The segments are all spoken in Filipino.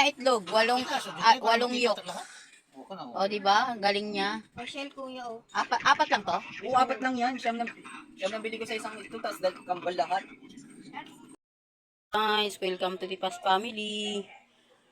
na itlog, walong yolk. O, di ba? Ang galing niya. Shell kuya oh. Apat lang to? Oo, apat lang yan. Siyam na bili ko sa isang ito, tapos kambal lahat. Guys, welcome to the Past Family.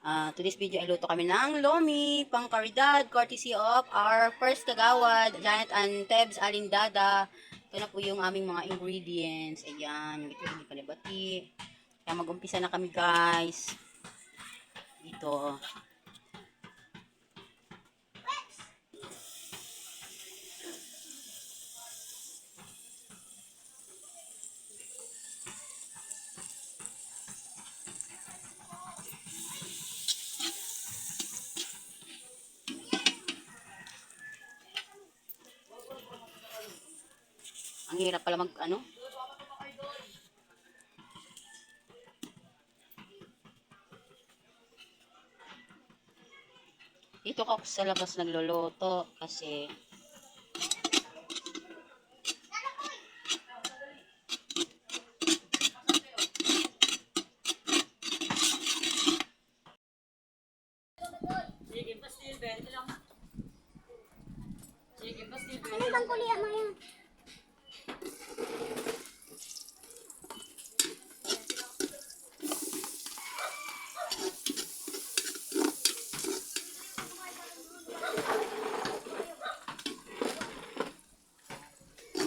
To this video, ay luto kami ng lomi, pang karidad, courtesy of our first kagawad, Janet and Tebs Alindada. Ito na po yung aming mga ingredients. Ayan, yung ito hindi palibati. Kaya mag-umpisa na kami guys. Dito. Ang hirap pala ano. Dito ako sa labas nagluluto kasi Ano bang kuliah mo yan?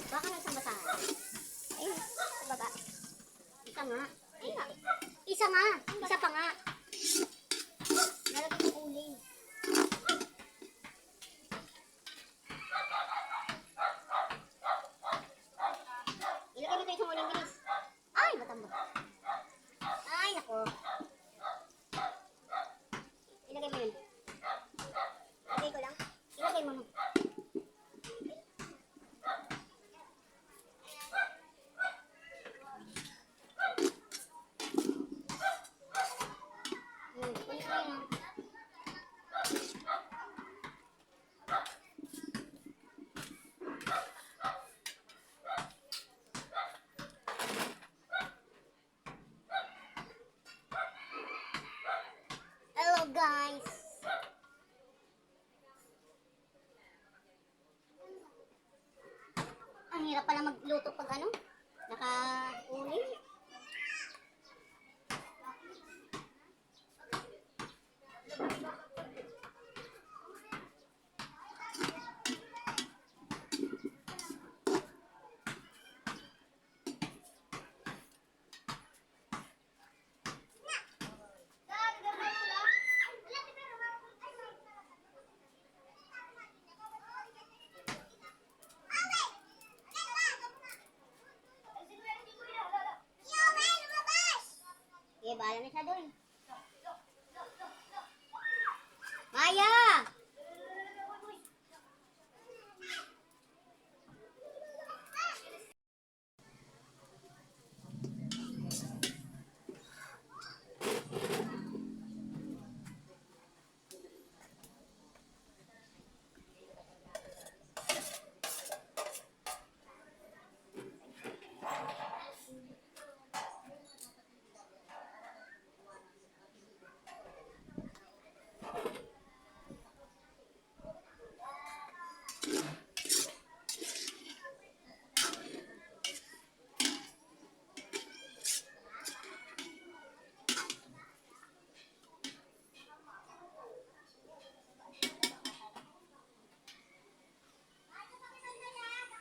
Baka nasa basahan. Ayun, sa baba. Isa nga. Isa nga. Isa pa nga. Nalagay ko uling. Ilagay mo ito isang uling bilis. Ay, matamba. Ay, nako. Ilagay mo yun. Ilagay ko lang. Ilagay mo. Hello guys. Ang hirap pala magluto pag ano, naka-uling. Okay, bahala na siya doon. Maya!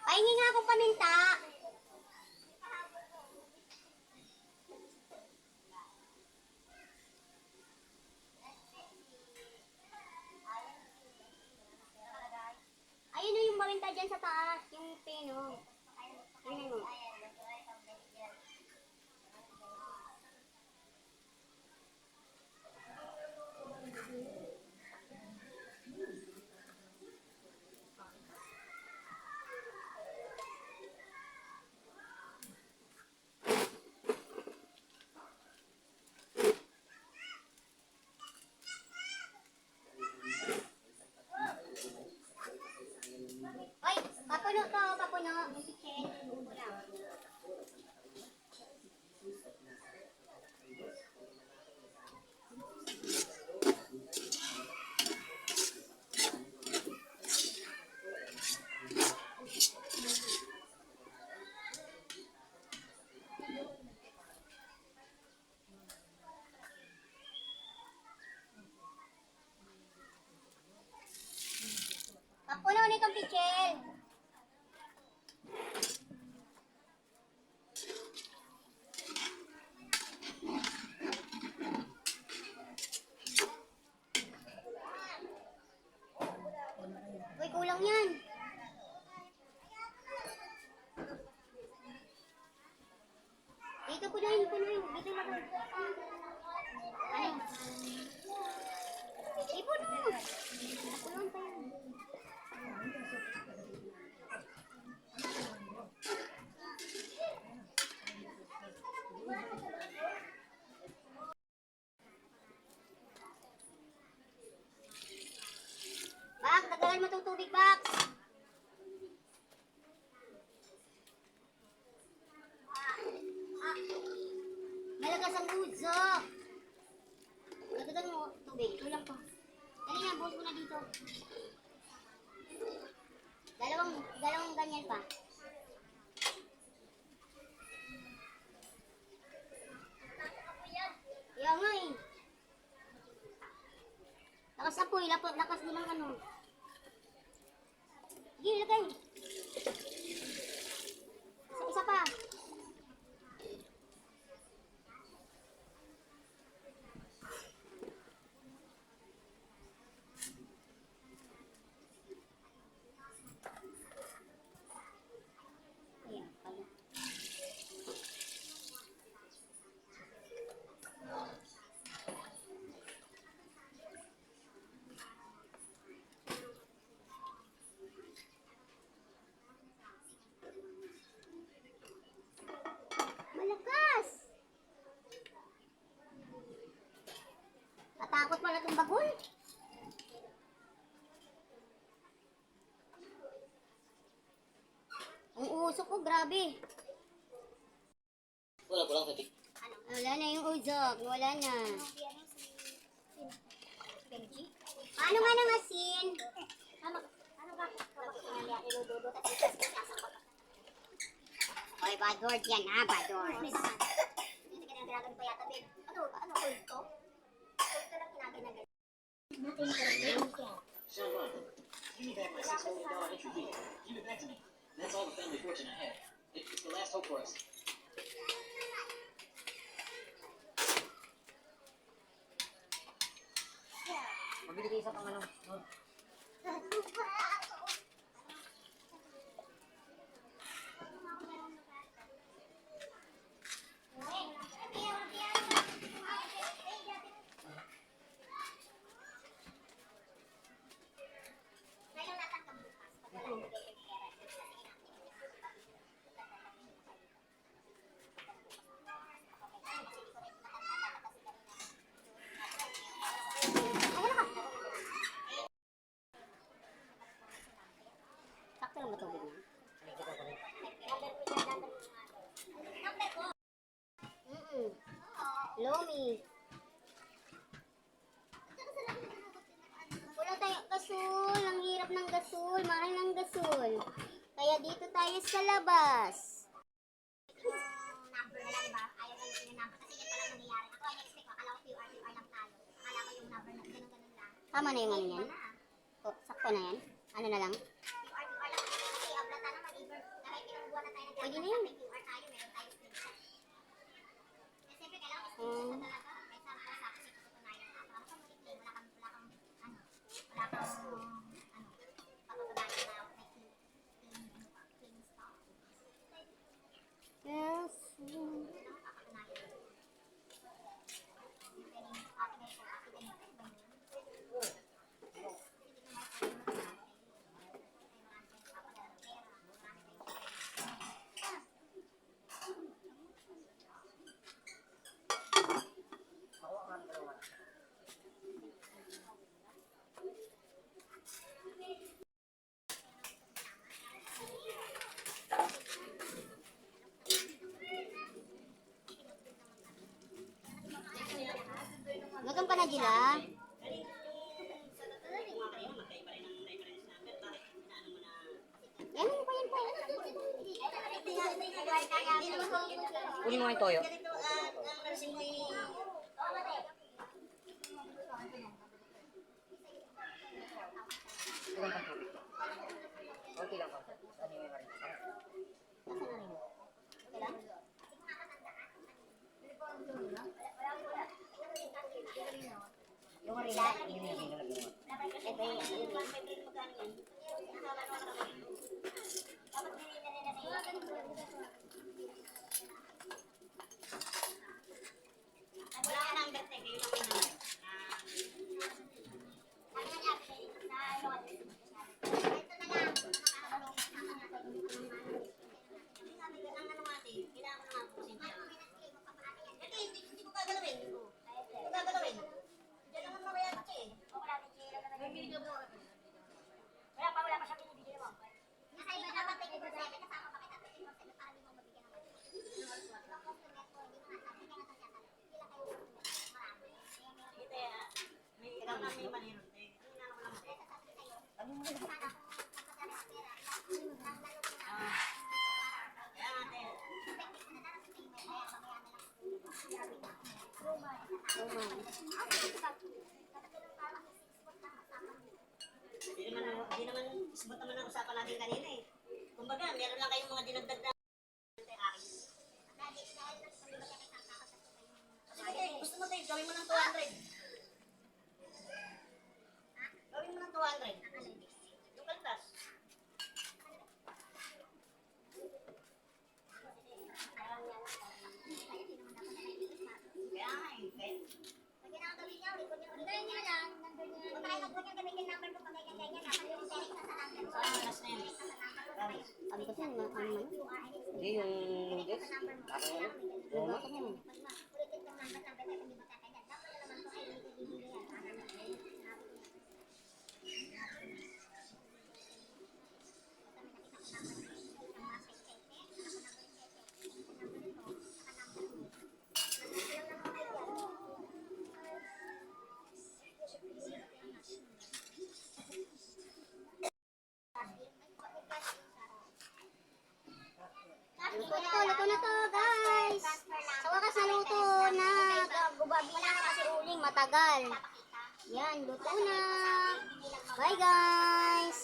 Pahingi nga akong paminta. Ayun na yung paminta dyan sa taas. Yung pino. Ayun mo. Ay, papuno to, papuno. Ito, punuin. Dito lang. Ano? Ipuno. Napunuan pa yan. Bak, dagalan mo itong tubig, Bak. Malagas ang uso. Dagdagan mo tubig. Kulang pa. Dali na, buhos mo na dito. Dalawang ganyan pa. Kaya nga eh. Lakas apoy, lakas din ang ano. Sige, lagay. Isa pa. Ayan, pala. Malakas! Natakot pala itong bagol. Ang uso ko, grabe. Wala sa tik. Wala na yung uzok, wala na. Ano nga ng asin? Oy, bad word yan ha, bad word. Sharon, give me back my $6 million entry fee. Give it back to me. That's all the family fortune I have. It's the last hope for us. Mabili kayo isa pang ano. Sakto lang ba tubig na? Lomi. Wala tayong gasol. Ang hirap ng gasol. Mahal ng gasol. Kaya dito tayo sa labas. Number na lang ba? Ayaw na yung number. Kasi yan palang nangyayari. Ako ay expect ko. Akala ko QR lang tayo. Akala ko yung number na ganun lang. Tama na yung ano yan? O, sakto na yan? Ano na lang? Pwede na yun. Yes. Gutom ka na, Jila? Yan pa, yan pa. Kunin mo nga yung toyo. Ilang pang tubig. Okay lang pa. Ano yung marin? Yung marin, hindi mo nilagyan mo. Di naman isbot naman ang usapan natin kanina eh. Kumbaga, meron lang kayong mga dinagdag na sige, gusto mo tayo, gawin mo ng 200. Gawin mo ng 200. Yung kaltas. Kaya nga eh. Pwede na gawin niya, ulit niya lang. Kung tayo mag-good yung gamitin number mo, pag ganyan, dapat yung select na sa number mo. Last na yun. Sabi ko siya, Hindi yung noodles. Ako yun. Luma. ulitin yung number, hindi mo tatagyan. Dapat naman po ay hindi yan. Luto na to, guys. Sa wakas na luto na. Gubabi na kasi uling matagal. Yan, luto na. Bye, guys.